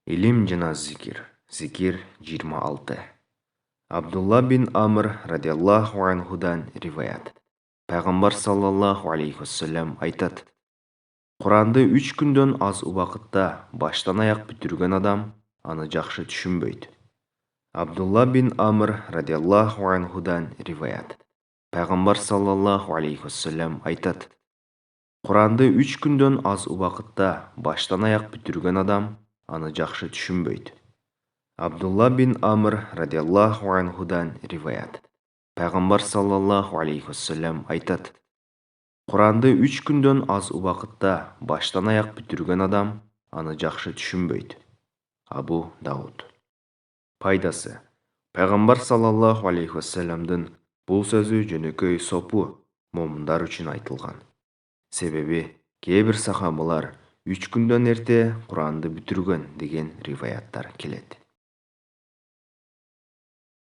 Илим жана зикир. Зикир 26. Абдулла бин Амр радиаллаху анхудан риваят. Пайгамбар саллаллаху алейхи вассалам айтат: Құранды 3 күндөн аз убакытта баштан аяк бүтүргөн адам аны жакшы түшүнбөйт. Абдулла бин Амр радиаллаху анхудан риваят. Пайгамбар саллаллаху алейхи вассалам айтат: Құранды 3 күндөн аз убакытта баштан аяк бүтүргөн адам аны жакшы түшүнбөйт. Абдулла бин Амр радиаллаху анхудан риваят. Пайгамбар саллаллаху алейхи вассалам айтат: Құранды 3 күндөн аз убакытта баштан аяк бүтүргөн адам аны жакшы түшүнбөйт. Абу Дауд. Пайдасы. Пайгамбар саллаллаху алейхи вассаламдын бул сөзү жөнөкөй сопу момундар үчүн айтылган. Себеби кээ бир сахабалар 3 күндөн эрте Құранды бүтүргөн деген риваяттар келет.